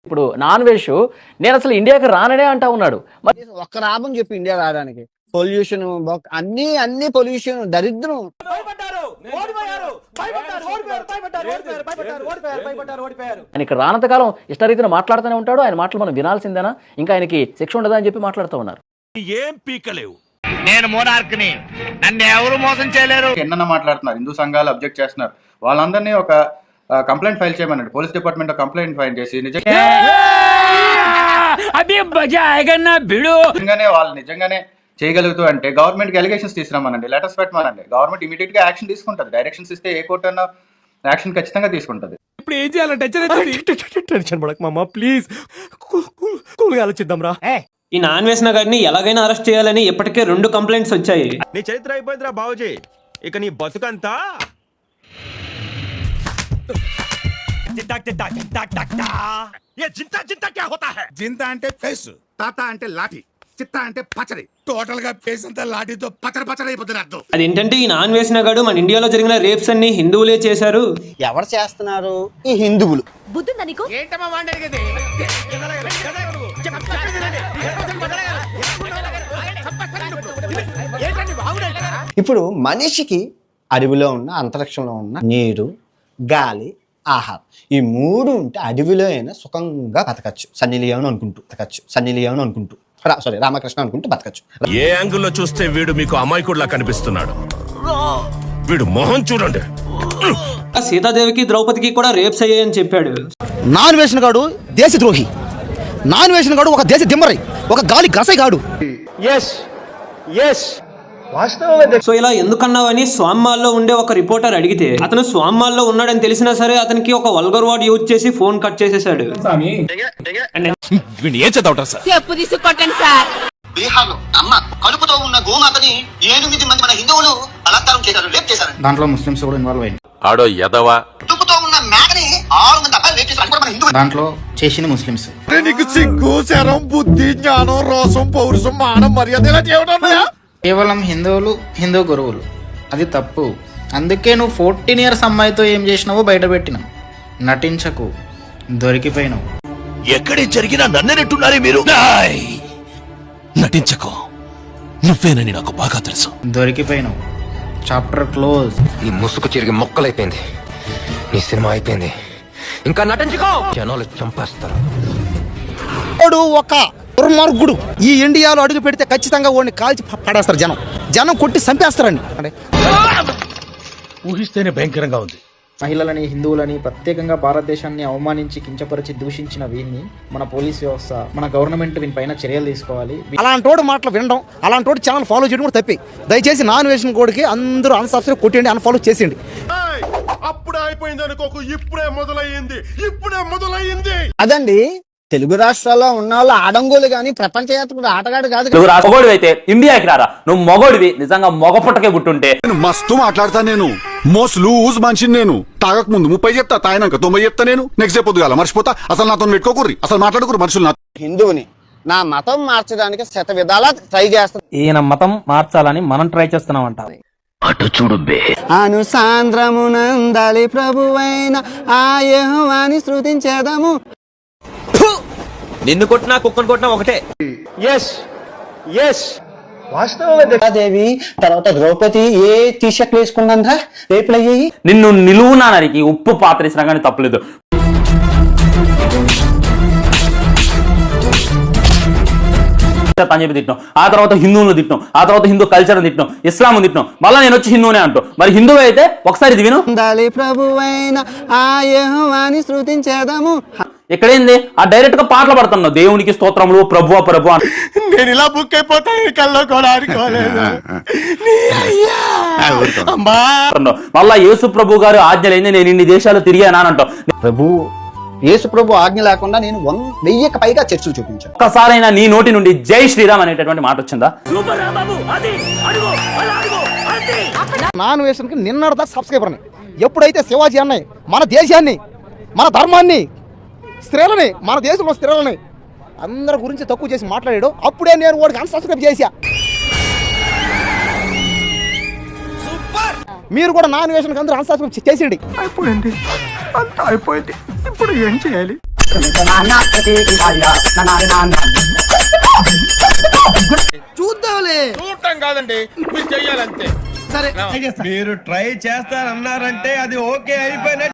ఇప్పుడు non veg నేను అసలు ఇండియాకి రాననే అంటా ఉన్నాడు. ఒక్క లాభం చెప్పి ఇండియా రావడానికి పొల్యూషన్ అన్ని పొల్యూషన్ దరిద్రం. ఆయన ఇక్కడ రానంత కాలం ఇష్టరీతిని మాట్లాడుతూనే ఉంటాడు. ఆయన మాటలు మనం వినాల్సిందేనా, ఇంకా ఆయనకి శిక్ష ఉండదా అని చెప్పి మాట్లాడుతూ ఉన్నారు. ఏం పీకలేవు, నేను మోనార్క్ని, నన్ను ఎవరు మోసం చేయలేరు. ఎన్న మాట్లాడుతున్నారు, హిందూ సంఘాలు అబ్జెక్ట్ చేస్తున్నారు. వాళ్ళందరినీ ఒక కంప్లైంట్ ఫైల్ చేయమన్నాడు. పోలీస్ డిపార్ట్మెంట్ కంప్లైంట్ ఫైల్ చేసి నిజంగానే వాళ్ళు నిజంగానే చేయగలుగుతూ అంటే గవర్నమెంట్ కి ఎలిగేషన్స్ తీసుకురామనండి, లెటర్స్ పెట్టమనండి. గవర్నమెంట్ ఇమీడియట్ గా యాక్షన్ తీసుకుంటది. డైరెక్షన్స్ ఇస్తే ఏ కోర్టు అన్నా యాక్షన్ ఖచ్చితంగా తీసుకుంటది. ఇప్పుడు ఏం చేయాలంటే టెన్షన్ పడక మామ, ప్లీజ్ కూల్గా ఆలోచిద్దాం రా. ఈ నాన్ వేసిన గారిని ఎలాగైనా అరెస్ట్ చేయాలని ఇప్పటికే 2 కంప్లైంట్స్ వచ్చాయి. నీ చరిత్ర అయిపోయిందిరా బాబుజీ, ఇక నీ బతుకంతా జింతా అంటే ఫేస్, తాత అంటే లాఠీ, చిత్తా అంటే పచ్చడి. టోటల్ గా ఫేస్ అంతా లాఠీతో పచ్చడి అయిపోతుంది అర్థం. అదేంటంటే ఈ నాన్ వేసిన గాడు మన ఇండియాలో జరిగిన రేప్స్ అన్ని హిందువులే చేశారు. ఎవరు చేస్తున్నారు? ఈ హిందువులు. ఇప్పుడు మనిషికి అడవిలో ఉన్న, అంతరిక్షంలో ఉన్న నీరు, గాలి, ఆహారం, ఈ 3 ఉంటే అడవిలో అయినా సుఖంగా బతకచ్చు. సన్నిలియోన్ అనుకుంటూ రామకృష్ణ అనుకుంటూ బతకచ్చు. ఏ యాంగిల్లో చూస్తే వీడు మీకు అమాయకుడిలా కనిపిస్తున్నాడు, వీడు మొహం చూడండి. సీతాదేవికి ద్రౌపదికి కూడా రేప్స్ అయ్యాయని చెప్పాడు. నాన్ వేసిన గాడు దేశద్రోహి, నాన్ వేసిన గాడు ఒక దేశ దిమ్మరై, ఒక గాలి గసై గాడు. సో ఇలా ఎందుకన్నావని స్వామ్మాల్లో ఉండే ఒక రిపోర్టర్ అడిగితే అతను స్వామ్మాల్లో ఉన్నాడని తెలిసినా సరే అతనికి ఒక వల్గర్ వర్డ్ యూజ్ చేసి ఫోన్ కట్ చేసేసాడు. బీహార్ లో అమ్మ కడుపుతో ఉన్న గోమాతని 8 మంది మన హిందువులు బలాత్కారం చేశారు, రేప్ చేశారు. దాంట్లో ముస్లిమ్స్ కూడా ఇన్వాల్వ్ అయ్యింది. ఆడో ఎదవా. కడుపుతో ఉన్న మేకని 6 మంది అబ్బాయిలు రేప్ చేశారు, మన హిందువులు. దాంట్లో చేసింది ముస్లిమ్స్. నీకు సిగ్గు, శరం, బుద్ధి, జ్ఞానం, రోసం, పౌరుషం, మానం, మర్యాద ఇలా చేయడం కేవలం హిందువులు, హిందూ గురువులు, అది తప్పు. అందుకే నువ్వు 14 years అమ్మాయితో ఏం చేసినావో బయట పెట్టినావు. నటించకు, దొరికిపోయినావు. ఎక్కడే జరిగినా నన్నెట్టున్నారే మీరు. నటించకో, నువ్వేనని నాకు బాగా తెలుసు. దొరికిపోయినావు, చాప్టర్ క్లోజ్. ఈ ముసుగు తిరిగి మొక్కలైపోయింది, నీ సినిమా అయిపోయింది. ఇంకా నటించుకో, జనాలు చంపేస్తారు. ఒక దుర్మార్గుడు ఈ ఇండియాలో అడుగు పెడితే ఖచ్చితంగా వాడిని కాల్చి పడేస్తారు. జనం కొట్టి చంపేస్తారండి. ఊహిస్తేనే భయంకరంగా ఉంది. మహిళలని, హిందువులని, ప్రత్యేకంగా భారతదేశాన్ని అవమానించి, కించపరిచి, దూషించిన వీరిని మన పోలీస్ వ్యవస్థ, మన గవర్నమెంట్ వీనిపైన చర్యలు తీసుకోవాలి. అలాంటి మాటలు వినడం, అలాంటి ఛానల్ ఫాలో చేయడం కూడా తప్పే. దయచేసి నాన్ వేసిన కోడికి అందరూ అన్సబ్స్క్రైబ్ కొట్టండి, అన్ఫాలో చేసేయండి. అప్పుడే అయిపోయింది అనుకోకు, ఇప్పుడే మొదలయ్యింది. అదండి, తెలుగు రాష్ట్రాల్లో ఉన్న వాళ్ళు ఆడంగోలు గాని ప్రపంచయాత్రుడు ఆటగాడు కాదు. మొగోడివి అయితే ఇండియాకి రారా, నువ్వు మొగోడివి నిజంగా మొగ పుట్టకే పుట్టుంటే. మస్తు మాట్లాడతా, నేను మోస్ట్ లూజ్ మనిషిని. నేను తాగక ముందు 30 చెప్తా, తాగినాక 90 చెప్తా. నేను నెక్స్ట్ డే పొద్దుగాల మర్చిపోతా. అసలు నాతో పెట్టుకోకూర్రి, అసలు మాట్లాడుకోరు మనుషులు. హిందువుని నా మతం మార్చడానికి శత విధాలా ట్రై చేస్తాను. ఈయన మతం మార్చాలని మనం ట్రై చేస్తున్నాం అంట. అటు చూడు బే. అనుసాంద్రమునందలి ప్రభువైన ఆ యెహోవాని స్తుతించెదము. నిన్ను కొట్టినా కుక్కను కొట్టినా ఒకటే. దేవి తర్వాత ద్రౌపది ఏ టీషర్ట్లు వేసుకున్నారా రేపులు అయ్యాయి. నిన్ను నిలువునా నరికి ఉప్పు పాత్రేసినా కానీ తప్పలేదు. అని చెప్పి తిట్టినాం, ఆ తర్వాత హిందువులను తిట్టినాం, ఆ తర్వాత హిందూ కల్చర్ తిట్టినాం, ఇస్లాం తిట్టినాం, మళ్ళీ నేను వచ్చి హిందువునే అంటాం. మరి హిందువు అయితే ఒకసారి ఇది విను. ప్రభువైన ఆ యెహోవాని స్తుతించెదము. ఇక్కడేంది ఆ డైరెక్ట్ గా పాటలు పడుతున్నావు, దేవునికి స్తోత్రములు, ప్రభు ప్రభు. నేను ఇలా బుక్ అయిపోతా, కల్లో కూడా ఆడుకోలేదు. మళ్ళా యేసు ప్రభు గారు ఆజ్ఞలైంది, నేను ఇన్ని దేశాలు తిరిగానా అని అంటావు. యేసు ప్రభు ఆజ్ఞ లేకుండా నేను 1000కి పైగా చర్చలు చూపించాను. ఒక్కసారైనా నీ నోటి నుండి జై శ్రీరామ్ అనేటటువంటి మాట వచ్చిందా? నాన్ వేషన్కి నిన్నటిదా సబ్స్క్రైబర్ని. ఎప్పుడైతే శివాజీ అన్నయ్య మన దేశాన్ని, మన ధర్మాన్ని, స్త్రీలని, మన దేశంలో స్త్రీలని అందరి గురించి తక్కువ చేసి మాట్లాడాడు, అప్పుడే నేను వాడికి అన్సబ్స్క్రైబ్ చేశా. మీరు కూడా నాన్ వేషన్కి అందరూ అన్సబ్స్క్రైబ్ చేసేయండి. అయిపోయింది, అంతా అయిపోయింది. ఇప్పుడు ఏం చేయాలి? చూద్దాంలే. చూడటం కాదండి మీరు చెయ్యాలంతే. సరే మీరు ట్రై చేస్తారన్నారంటే అది ఓకే అయిపోయినట్టు.